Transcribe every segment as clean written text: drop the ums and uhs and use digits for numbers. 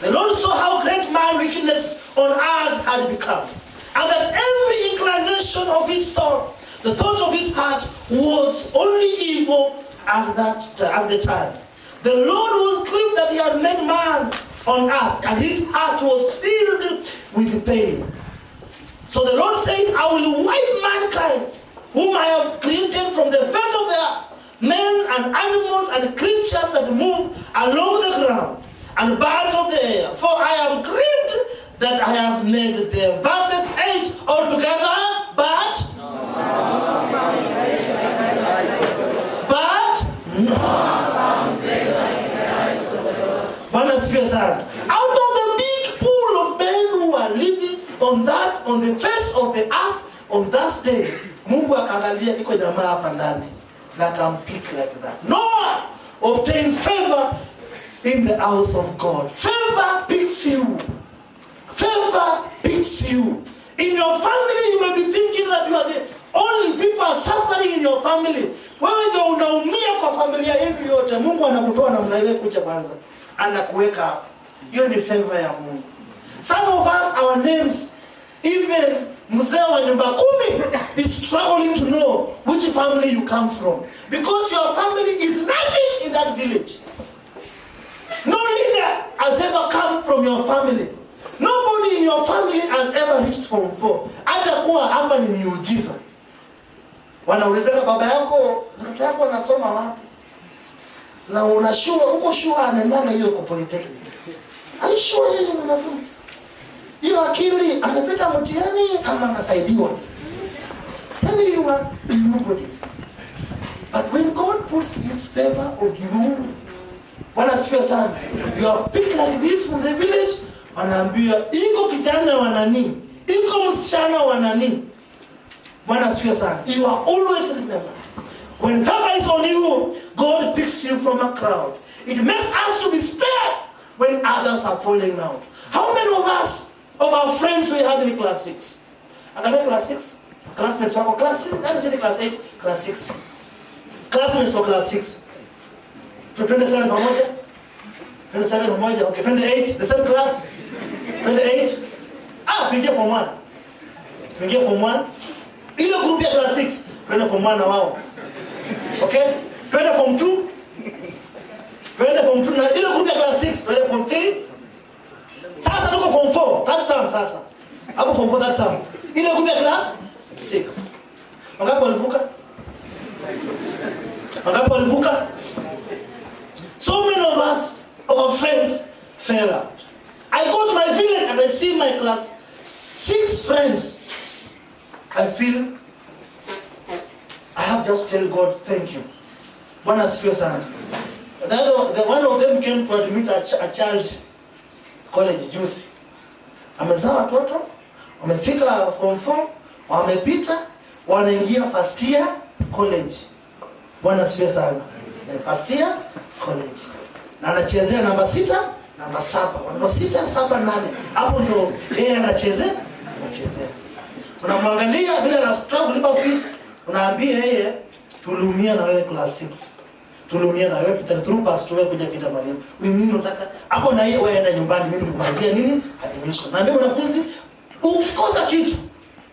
The Lord saw how great my wickedness on earth had become, and that every inclination of his thought, the thought of his heart, was only evil at the time. The Lord was grieved that he had made man on earth, and his heart was filled with pain. So the Lord said, I will wipe mankind, whom I have created from the face of the earth, men and animals and creatures that move along the ground, and birds of the air, for I am grieved that I have made them. Verses 8 altogether, but out of the big pool of men who are living on the face of the earth on that day, Mungu akaangalia iko jamaa hapa ndani na akampick like that. Noah obtained favor in the house of God. Favor picks you. Favor picks you. In your family, you may be thinking that you are the only people are suffering in your family. Wewe ndio unaumia kwa familia yenu yote. Mungu anakutoa namna ile kuja kwanza. Anakuweka hapo. Hiyo ni favor ya Mungu. Some of us, our names, even mzee wa nyumba 10 is struggling to know which family you come from. Because your family is nothing in that village. No leader has ever come from your family. Nobody in your family has ever reached Form 4. Hata kuwa hapa ni miujiza. Wanaulizana baba yako, mtoto wako anasoma wapi? Na unashua, uko shua anaendanga hiyo kwa polytechnic. Aishua yeye ni mwanafunzi. Hiyo akili anapita mtihani ama anasaidiwa. Yaani you are nobody. But when God puts his favor on you, wanasifiwa sana. You are picked like this from the village. Wanaambia iko kijana wa nani, iko msichana wa nani. Wanasifiwa sana. You are always remembered. When favor is on you, God picks you from a crowd. It makes us to be spared when others are falling out. How many of us, of our friends we had in class 6? Angalia class 6. Classmates wako class 6. Let me say class 8, class 6. Classmates for class 6. 27 pamoja? 27 pamoja? Okay, 28, the same class? 28? Tuingia form 1. Tuingia form 1. Ile group ya class 6, tuende form 1 na wao. Okay? Tuende form 2. Tuende form 2 na ile group ya class 6, tuende form 3. Sasa tuko form 4, third term sasa. Hapo form 4 third term. Ile group ya class 6. Wangapi walivuka? Wangapi walivuka? So many of us, our friends, fell out. I go to my village and I see my class 6 friends. I feel I have just to tell God, thank you. Bwana asifiwe sana. The one of them came to admit a child college juzi. Amezaa watoto, wamefika form 4, wamepita, wanaingia first year college. Bwana asifiwe sana. First year college. Na anachezea namba 6, namba 7. Namba 6, 7, 8. Hapo ndio yeye anachezea. Unamwangalia bila na struggle lipa fees, unaambia yeye tuliumia na wewe class 6. Tuliumia na wewe pita through pass tuwe kuja kita mwalimu. Mimi nataka hapo na yeye wewe enda nyumbani mimi nikumalizia nini? Admission. Naambia mwanafunzi ukikosa kitu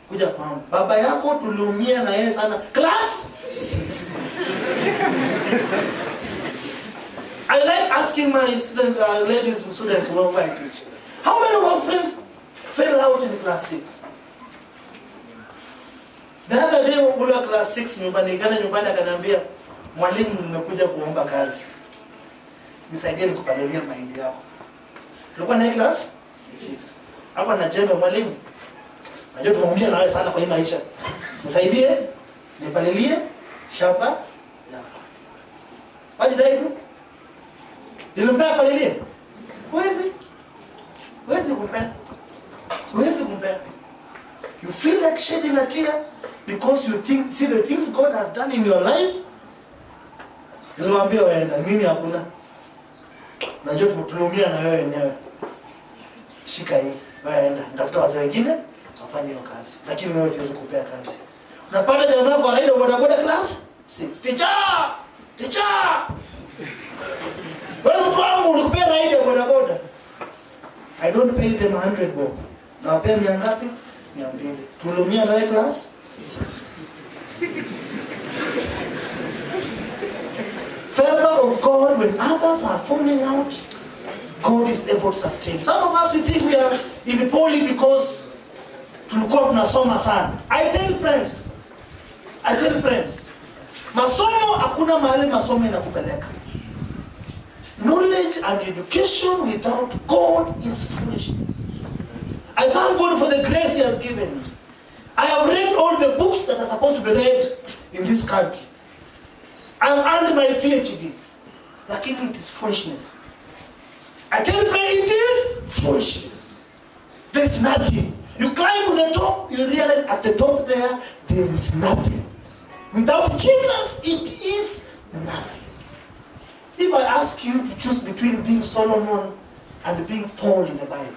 kuja kwangu. Baba yako tuliumia na yeye sana class 6. I like asking my ladies and students who I teach. How many of our friends fell out in class 6? The other day ule wa class 6 nyumbani akaniambia mwalimu nimekuja kuomba kazi. Nisaidie nikupalilia mahindi yako. Tulikuwa na class 6. Hapo na jembe mwalimu. Najua tumeumia na wewe sana kwa hii maisha. Nisaidie nipalilie shamba yako. What did I do? Nilimpea palilie. Huwezi kumpea. You feel like shedding a tear because you see the things God has done in your life. Niliwaambia waenda, mimi hakuna. Najua tumeumia na wewe wenyewe. Shika hii, waenda. Nitafuta wazee wengine wafanye hiyo kazi. Lakini wewe siwezi kupea kazi. Unapata jamaa kwa raida boda class 6. Teacher! Wewe mtu wangu ulikupea raida boda. I don't pay them 100 bob. Nawapea 100 ngapi? 200. Tulumia nawe class? Favor of God, when others are falling out, God is able to sustain. Some of us, we think we are in poly because tulikuwa tunasoma sana. I tell friends, masomo hakuna mahali masomo inakupeleka. Knowledge and education without God is foolishness. I thank God for the grace He has given me. I have read all the books that are supposed to be read in this country. I have earned my PhD. Lakini it is foolishness. I tell you, it is foolishness. There is nothing. You climb to the top, you realize at the top there is nothing. Without Jesus, it is nothing. If I ask you to choose between being Solomon and being Paul in the Bible,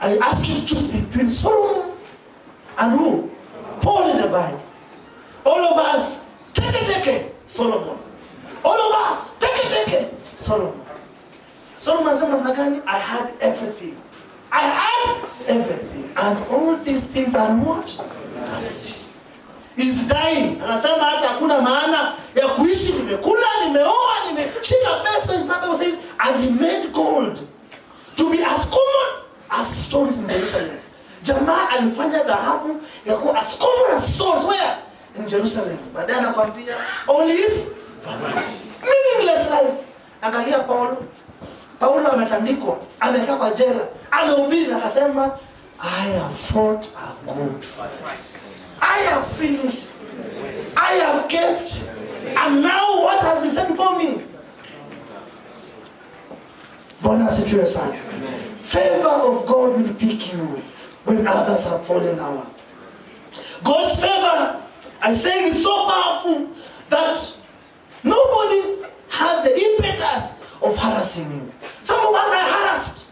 I ask you to choose between Solomon and who? Paul in the Bible. All of us, take Solomon. All of us, take Solomon. Solomon said, I had everything. I had everything. And all these things are what? Vanity. He's dying. Anasema hata hakuna maana ya kuishi, nimekula, nimeoa, nimeshika pesa. In fact, Bible says, and he made gold to be as common as stones in Jerusalem. Jamaa alifanya dhahabu ya kuwa as common as stones. Where? In Jerusalem. Baadaye anakuambia, all is vanity. Meaningless life. Angalia Paulo ametandikwa, amekaa kwa jela, amehubiri na akasema, I have fought a good fight. I have finished. I have kept. And now what has been said for me? Bwana asifiwe sana. Favor of God will pick you when others are falling out. God's favor, I say, is so powerful that nobody has the impetus of harassing you. Some of us are harassed.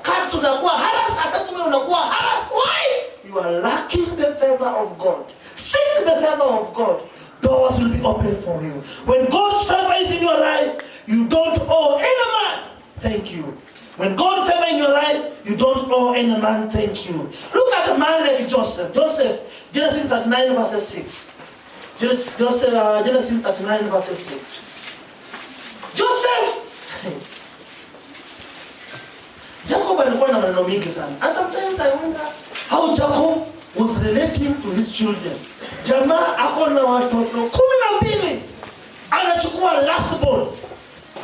Cats unakuwa harassed, attachment unakuwa harassed. Why? You are lacking the favor of God. Seek the favor of God. Doors will be open for you. When God's favor is in your life, you don't owe any man thank you. When God's favor in your life, you don't owe any man thank you. Look at a man like Joseph. Genesis 39 verses 6. Genesis 39 verses 6. Joseph! Jacob alikuwa na maneno mingi sana. And sometimes I wonder how Jacob was relating to his children. Jamaa ako na watoto 12. Anachukua last born.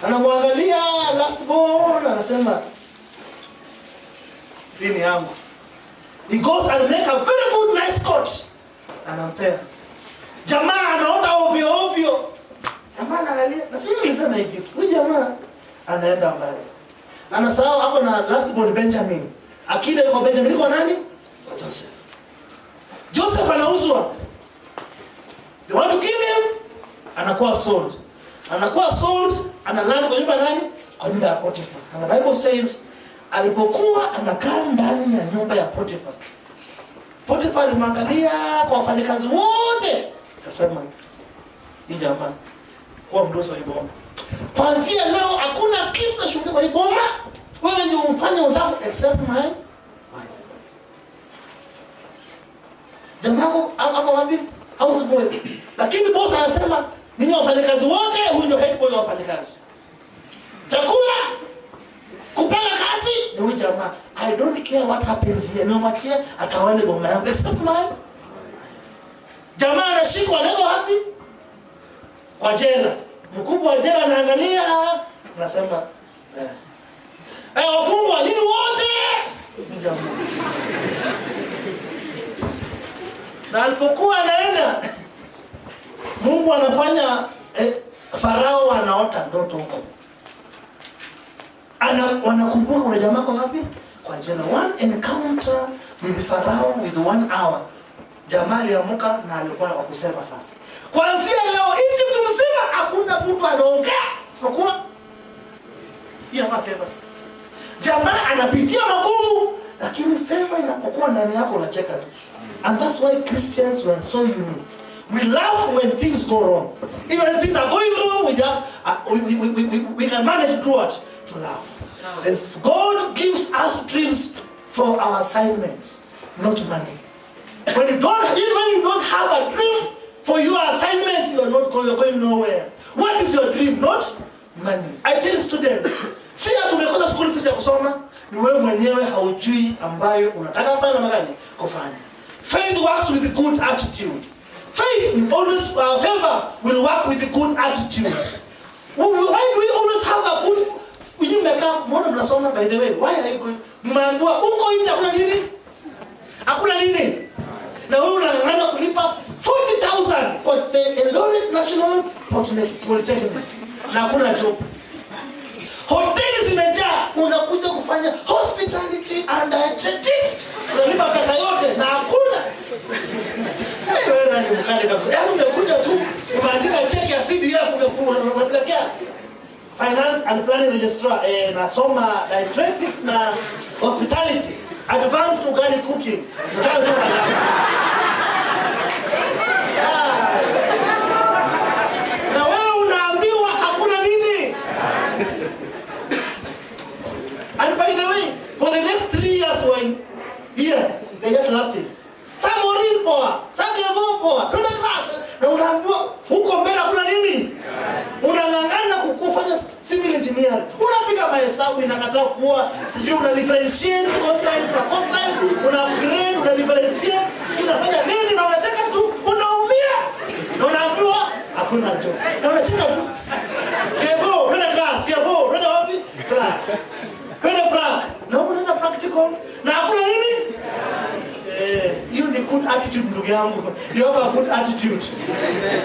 Anamwangalia last born, anasema dini yangu. He goes and make a very good nice coat. Anampea. Jamaa anaota ovyo. Jamaa anaangalia. Na sisi nilisema hivi. Huyu jamaa anaenda mbali. Anasahau hapo na last born Benjamin. Akida yuko Benjamin, yuko nani? Joseph. Joseph anauzwa. They want to kill him. Anakuwa sold. Analala kwa nyumba nani? Kwa nyumba ya Potiphar. And the Bible says alipokuwa anakaa ndani ya nyumba ya Potiphar, Potiphar alimwangalia kwa wafanyakazi wote. Akasema, hii jamaa kwa mdoso wa iboma. Kwanzia leo hakuna kitu na shughuli kwa iboma. Wewe ndio umfanye unataka except my wife. Jamaa hapo wapi? House boy. Lakini boss anasema, ninyi wafanyakazi wote, huyu ndio head boy wa wafanyakazi. Chakula, kupanga kazi, ni huyu jamaa. I don't care what happens here. Niomachie atawale boma yangu except my. Jamaa anashikwa leo wapi? Kwa jela. Mkubwa wa jela anaangalia, anasema wafungwa nyinyi wote. Na alipokuwa anaenda, Mungu anafanya Farao anaota ndoto huko. Wanakumbuka kuna jamaa kwa wapi? Kwa jela. One encounter with Farao with 1 hour. Jamaa aliamuka na alikuwa wakusema sasa, kuanzia leo Egypt mzima hakuna mtu anaongea isipokuwa hiyo favor. Jamaa anapitia magumu, lakini favor inapokuwa ndani yako unacheka tu. And that's why Christians were so unique. We laugh when things go wrong. Even if things are going wrong, we can manage to do what? To laugh. If God gives us dreams for our assignments, not money. When you don't have a dream for your assignment, you are not going, you're going nowhere. What is your dream? Not money. I tell students, si tumekosa school fees ya kusoma, ni wewe mwenyewe haujui ambayo unataka kufanya na gani kufanya. Faith works with a good attitude. Faith will always, favor will work with a good attitude. Why do we always have a good, when you make up, mbona mnasoma by the way, why are you going? Mnaambiwa uko nje hakuna nini? Hakuna nini? Na wewe unang'ang'ana kulipa 40,000 for the Eldoret National Polytechnic. Na hakuna job. Hoteli zimejaa, unakuja kufanya hospitality and dietetics. Unalipa pesa yote na hakuna. Wewe ni mkali kabisa. Yaani umekuja tu, umeandika cheki ya CDF unapelekea Finance and Planning Registrar nasoma dietetics na hospitality. Advanced organic cooking. Na wewe unaambiwa hakuna nini? And by the way, for the next 3 years when here, they're just laughing. Some orin poa, some gevo poa, tuna class. Na unaambiwa huko mbele hakuna nini? Unang'ang'ana kufanya civil engineering. Unapiga mahesabu inakataa kuwa, sijui una differentiate cosines na cosines, una upgrade, una differentiate, sijui unafanya nini na unacheka tu, unaumia. Na unaambiwa hakuna job. Na unacheka tu. Gevo, twende class, gevo, twende wapi? Class. Twende prac. Na unaenda practicals na hakuna nini? You need good attitude ndugu yangu. You have a good attitude.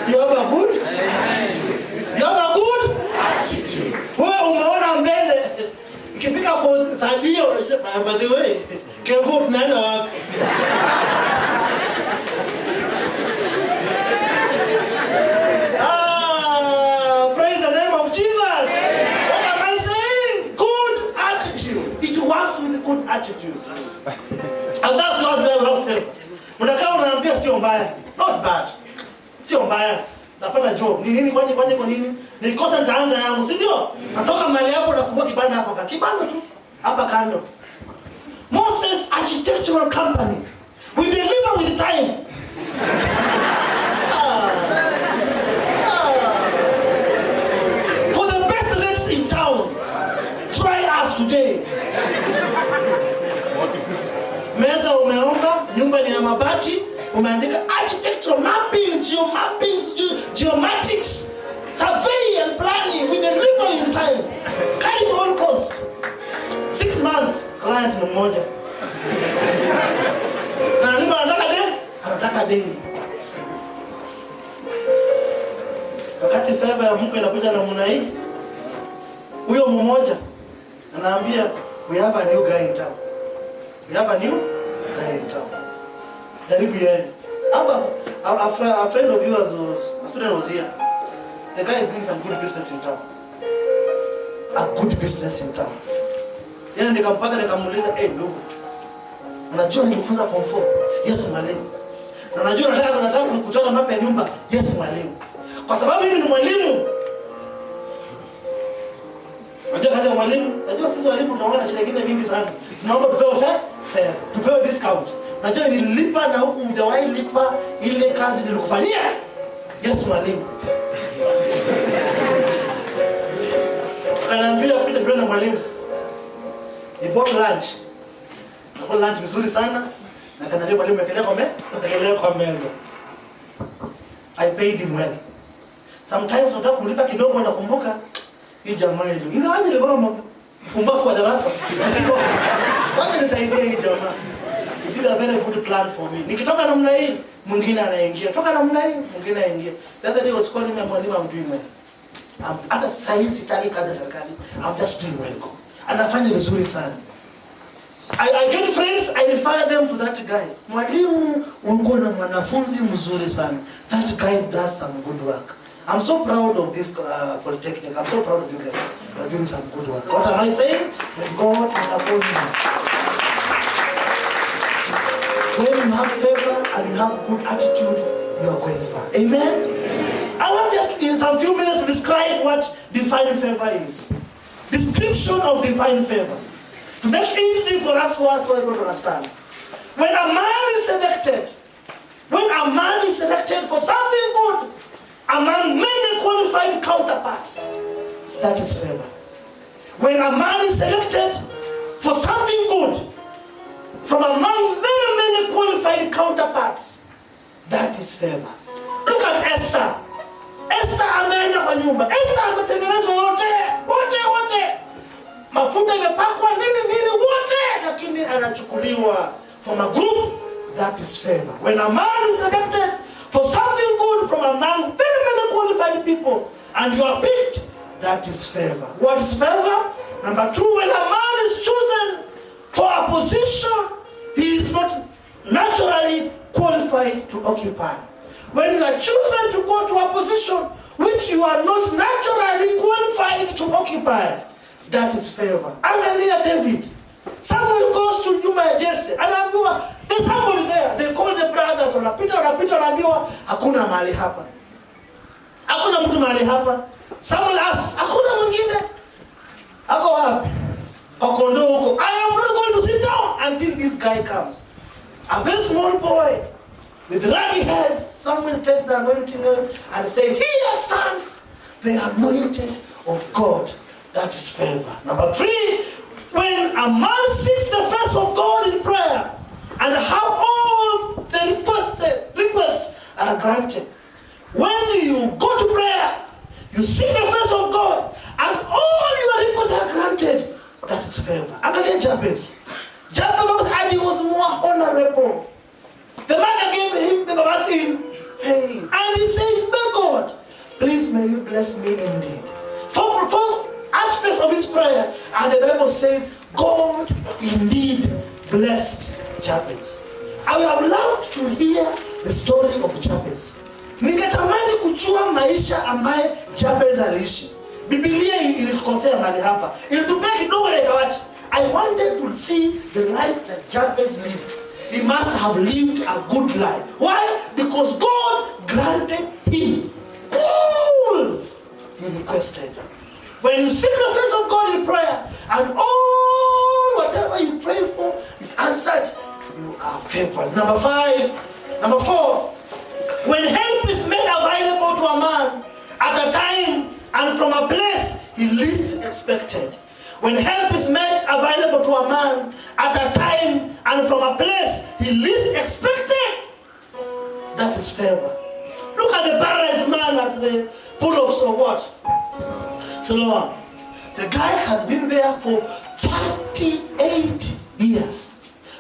You have a good attitude. You have a good attitude. Wewe umeona mbele. Ikifika for third year, by the way, Kevo tunaenda wapi? Praise the name of Jesus. What am I saying? Good attitude. It works with a good attitude. And that's what we have faith. Unakaa unaambia sio mbaya. Not bad. Sio mbaya. Napata job. Ni nini kwa nini? Nikosa nitaanza yangu, si ndio? Natoka mahali hapo nafungua kibanda hapo. Kibanda tu. Hapa kando. Moses Architectural Company. We deliver with time. For the best rates in town. Try us today. Meza umeomba, nyumba ni ya mabati, umeandika architectural mapping, geomatics, survey and planning, we deliver in time. Carry all cost. 6 months, client ni mmoja. Na nalipa anataka deni. Wakati favor ya Mungu inakuja na muna hii, huyo mmoja anaambia, we have a new guy in town. We have a new guy in town. Jaribu yeye. A friend of yours a student was here. The guy is doing some good business in town. A good business in town. Yeye nikampata nikamuuliza, ndugu. Unajua nilifunza form 4? Yes mwalimu. Na unajua nataka kuchora mapa ya nyumba? Yes mwalimu. Kwa sababu mimi ni mwalimu. Unajua kazi ya mwalimu? Najua sisi walimu tunaona shida nyingine mingi sana. Tunaomba tupewe fair, tupewe discount. Najua nililipa na huku hujawahi lipa ile kazi nilikufanyia. Yes mwalimu. Akaniambia kuja friend na mwalimu. He bought lunch. Nakula lunch vizuri sana. Na kaniambia mwalimu akelea kwa meza. I paid him well. Sometimes unataka kulipa kidogo na kumbuka hii jamaa ile. Ingawaje ile kama mpumbavu wa darasa. Wacha nisaidie hii jamaa. He did a very good plan for me. Nikitoka namna hii, mwingine anaingia. Toka namna hii, mwingine anaingia. The other day was calling me mwalimu, I'm doing well. Hata sasa sitaki kazi ya serikali. I'm just doing well. Anafanya vizuri sana. I get friends, I refer them to that guy. Mwalimu, uko na mwanafunzi mzuri sana. That guy does some good work. I'm so proud of this polytechnic. I'm so proud of you guys. You're doing some good work. What am I saying? When God is upon you. When you have favor and you have good attitude, you are going far. Amen? I want just in some few minutes to describe what divine favor is. description of divine favor. To make it easy for us to understand. When a man is selected for something good among many qualified counterparts, that is favor. When a man is selected for something good from among many qualified counterparts, that is favor. Look at Esther. Esther ameenda kwa nyumba. Esther ametengenezwa wote. Mafuta imepakwa nini wote, lakini anachukuliwa from a group, that is favor. When a man is selected for something good from among very many qualified people and you are picked, that is favor. What is favor? Number 2, when a man is chosen for a position he is not naturally qualified to occupy. When you are chosen to go to a position which you are not naturally qualified to occupy, that is favor. Angalia David. Someone goes to nyumba ya Jesse. Anaambiwa, there's somebody there. They call the brothers. Wanapita, anaambiwa, hakuna mahali hapa. Hakuna mtu mahali hapa. Someone asks, hakuna mwingine? Ako wapi? Kondoo huko. I am not going to sit down until this guy comes. A very small boy with raggy heads. Someone takes the anointing oil and say, here stands the anointed of God. That is favor. Number 3, when a man seeks the face of God in prayer and how all the requests are granted. When you go to prayer, you seek the face of God and all your requests are granted, that is favor. Angalia Jabez. Jabez, and he was more honorable. The mother gave him the baby in pain. And he said, may God, please may you bless me indeed. For aspects of his prayer, and the Bible says, God indeed blessed Jabez. I would have loved to hear the story of Jabez. Ningetamani kujua maisha ambaye Jabez aliishi. Biblia ilitukosea mahali hapa. Ilitupea kidogo na ikawacha. I wanted to see the life that Jabez lived. He must have lived a good life. Why? Because God granted him all he requested. When you seek the face of God in prayer, and all whatever you pray for is answered, you are favored. Number 4, when help is made available to a man at a time and from a place he least expected. When help is made available to a man at a time and from a place he least expected, that is favor. Look at the paralyzed man at the pool of what? Siloam. The guy has been there for 38 years.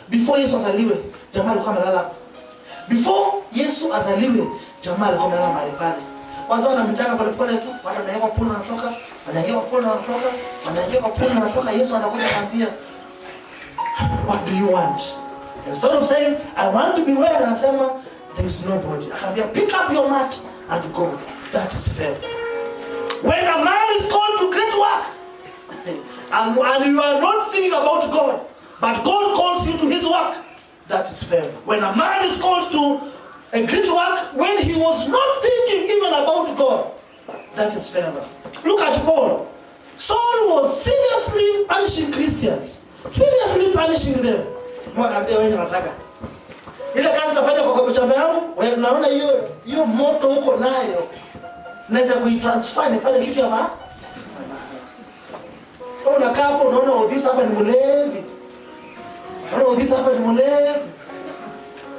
Before Yesu azaliwe, jamaa alikuwa amelala. Before Yesu azaliwe, jamaa alikuwa amelala mahali pale. Wazao wanamtaka pale tu, watu wanaenda pula wanatoka, wanaingia pula wanatoka, wanaingia pula wanatoka. Yesu anakuja anambia, what do you want? Instead of saying, I want to be well, anasema, there is nobody. Akamwambia, pick up your mat and go. That is favor. When a man is called to great work, and you are not thinking about God, but God calls you to his work, that is favor. When a man is called to a great work, when he was not thinking even about God, that is favor. Look at Paul. Saul was seriously punishing Christians. Seriously punishing them. Mwanaambia wewe unataka. Ile kazi nafanya kwa kuchamba yangu, wewe unaona hiyo moto huko nayo. Naweza kuitransfer nifanye kitu ya maana. Wewe unakaa hapo unaona Odisa hapa ni mlevi. Unaona Odisa hapa ni mlevi.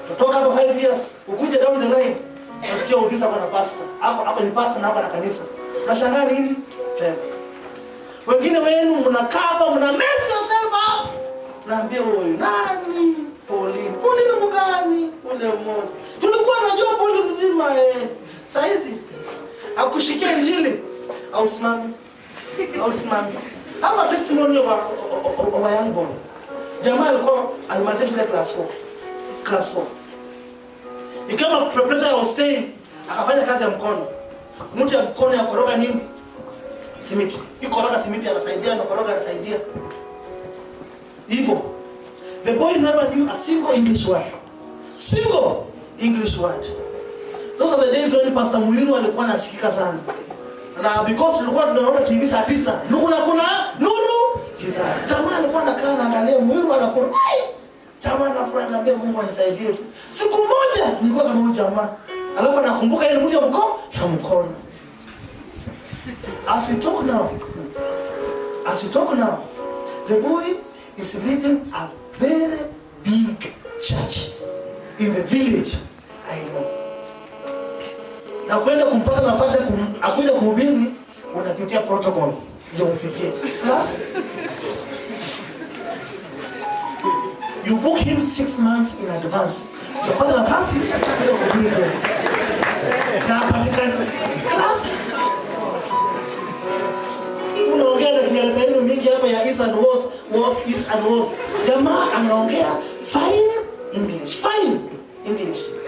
Kutoka hapa 5 years, ukuje down the line, unasikia Odisa hapa na pastor. Hapa ni pastor na hapa na kanisa. Unashangaa nini? Favor. Wengine wenu mnakaa hapa mna mess yourself up. Naambia wewe nani? Pauline mgani? Ule mmoja. Tulikuwa tunajua Pauline mzima saizi. Akushikia injili au simami. Hawa testimony wa young boy. Jamaa alikuwa alimaliza shule class 4. Ikawa professor ya hostel akafanya kazi ya mkono. Mtu ya mkono ya koroga nini? Simiti. Koroga simiti anasaidia na koroga anasaidia. Hivyo. The boy never knew a single English word. Those are the days when Pastor Muiru alikuwa anasikika sana. Na because tulikuwa tunaona TV saa 9, kuna sana. Jamaa alikuwa anakaa anaangalia Mwiru anafurahi. Jamaa anafurahi anambia Mungu anisaidie. Siku moja nilikuwa kama huyu jamaa. Alafu nakumbuka ile mtu ya mkono. As we talk now, the boy is leading a very big church in the village. I know. Na kwenda kumpata nafasi akuja kuhubiri, unapitia protocol ndio umfikie. Class. You book him 6 months in advance. Utapata nafasi ya kuhubiri. Na patikana class. Unaongea na Kiingereza yenu mingi hapa ya is and was, is and was. Jamaa anaongea fine English.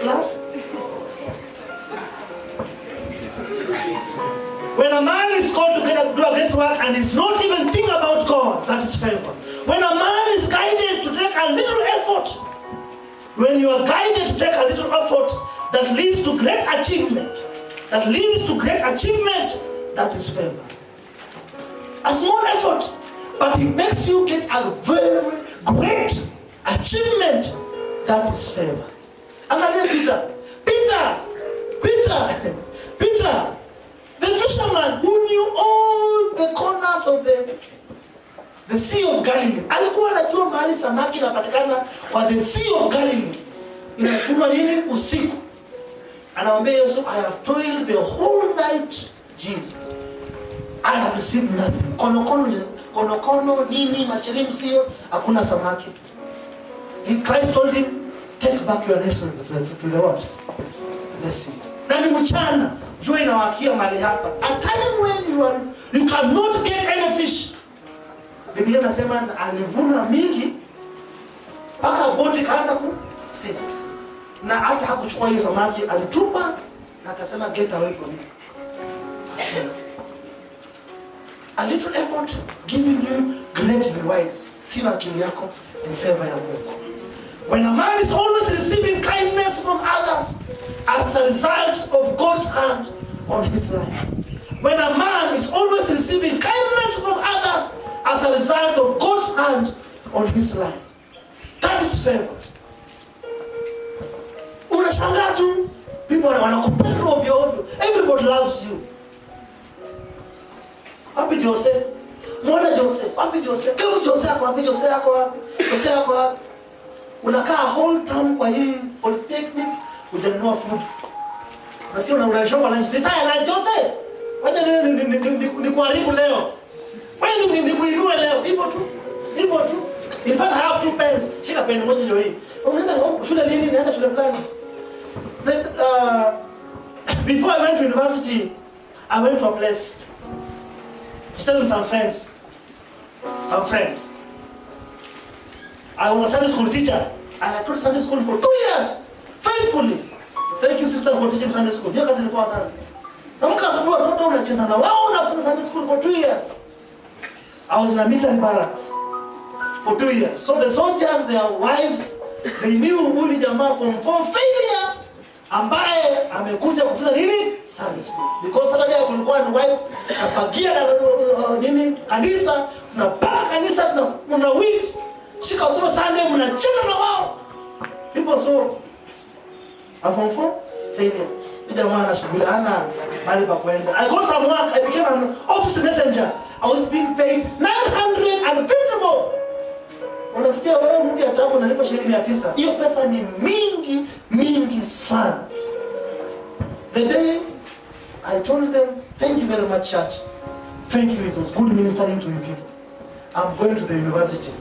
Class. When a man is called to do a great work and is not even thinking about God, that is favor. When a man is guided to take a little effort, when you are guided to take a little effort that leads to great achievement, that is favor. A small effort, but it makes you get a very great achievement, that is favor. Angalia Peter, the fisherman who knew all the corners of the Sea of Galilee. Alikuwa anajua mahali samaki inapatikana kwa the Sea of Galilee. Inakunwa nini usiku? Anamwambia Yesu, I have toiled the whole night, Jesus. I have received nothing. Konokono nini mashirim sio, hakuna samaki. Christ told him, take back your nation to the what? To the sea. Na ni mchana, jua inawakia mahali hapa. A time when you cannot get any fish. Biblia inasema alivuna mingi mpaka boti kaanza kusema. Na hata hakuchukua hiyo samaki, alitupa na akasema get away from me. Asema. A little effort giving you great rewards. Sio akili yako, ni favor ya Mungu. When a man is always receiving kindness from others as a result of God's hand on his life. When a man is always receiving kindness from others as a result of God's hand on his life. That is favor. Unashangaa tu, people wanakupenda ovyo. Everybody loves you. Wapi Jose? Muona Jose? Wapi Jose? Kama Jose yako wapi? Jose yako wapi? Unakaa whole term kwa hii polytechnic, ujanunua food. Unasema unalishoka lunch. Ni saa lunch Jose. Wacha ni kuharibu leo. Wewe ni kuinua leo. Hivyo tu. In fact I have 2 pens. Shika pen moja leo hii. Unaenda shule nini? Naenda shule fulani. Before I went to university, I went to a place to study with some friends. I was a Sunday school teacher and I taught Sunday school for 2 years faithfully. Thank you sister for teaching Sunday school. Hiyo kazi ilikuwa sana. Na mkasubiri watoto unacheza na wao unafunza Sunday school for 2 years. I was in a military barracks for 2 years. So the soldiers, their wives, they knew huyu jamaa from 4 failure ambaye amekuja kufunza nini? Sunday school. Because Saturday kulikuwa ni wife afagia na nini? Kanisa, tunapaka kanisa, tuna week. Shika watoto Sunday mnacheza na wao. People saw a from 4 failure. Jamaa anashughuliana mahali pa kwenda. I got some work. I became an office messenger. I was being paid 950 more. Unasikia wewe mtu ya tabu unalipa shilingi 900. Hiyo pesa ni mingi sana. The day I told them, thank you very much church. Thank you, it was good ministering to you people. I'm going to the university.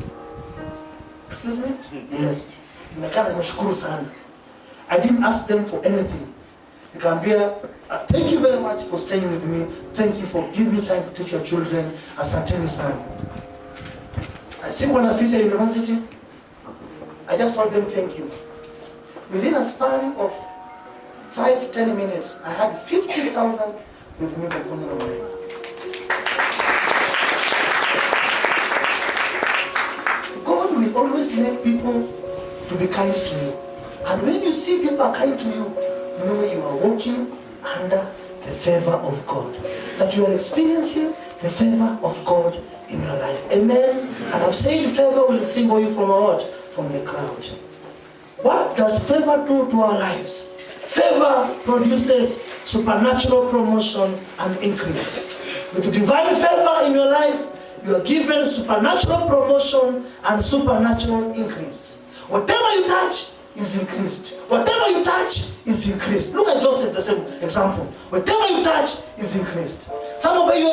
Excuse me? Yes. Nimekana nashukuru sana. I didn't ask them for anything. Nikamwambia, thank you very much for staying with me. Thank you for giving me time to teach your children. Asanteni sana. I see one of at university. I just told them thank you. Within a span of 5-10 minutes, I had 50,000 with me for the God will always make people to be kind to you. And when you see people are kind to you, know you are walking under the favor of God. That you are experiencing the favor of God in your life. Amen. I've said favor will single you from a what? From the crowd. What does favor do to our lives? Favor produces supernatural promotion and increase. With divine favor in your life, you are given supernatural promotion and supernatural increase. Whatever you touch is increased. Whatever you touch is increased. Look at Joseph, the same example. Whatever you touch is increased. Some of you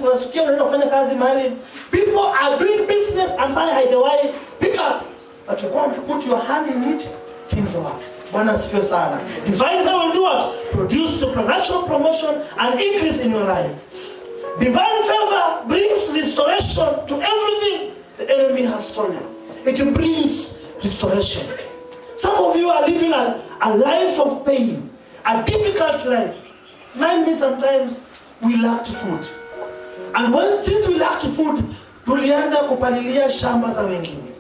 unasikia unaenda kufanya kazi mahali, people are doing business ambayo haijawahi pick up. But you want to put your hand in it, things work. Bwana asifiwe sana. Divine favor will do what? Produce supernatural promotion and increase in your life. Divine favor brings restoration to everything the enemy has stolen. It brings restoration. Some of you are living a life of pain, a difficult life. Mind me, sometimes we lacked food. And since we lacked food, tulienda kupalilia shamba za wengine.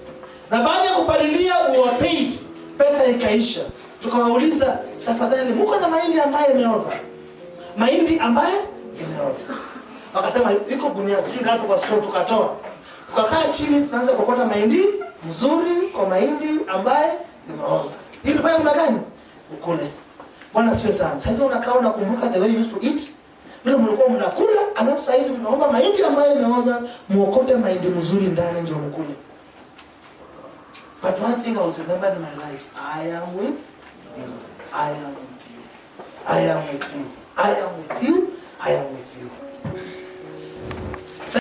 Na baada ya kupalilia, we were paid, pesa ikaisha. Tukawauliza, tafadhali, muko na mahindi ambaye imeoza? Mahindi ambaye imeoza. Wakasema, iko gunia sijui ngapi kwa store, tukatoa. Tukakaa chini, tunaanza kukota mahindi mzuri kwa mahindi ambaye imeoza. Hii ni fanya mna gani? Ukule. Bwana asifiwe sana. Sasa unakaa unakumbuka the way you used to eat. Vile mlikuwa mnakula, alafu sasa hizi mnaomba mahindi ambaye imeoza, muokote mahindi mzuri ndani ndio mkule. But one thing I was remembered in my life, I am with you. I am with you. I am with you. I am with you. I am with you.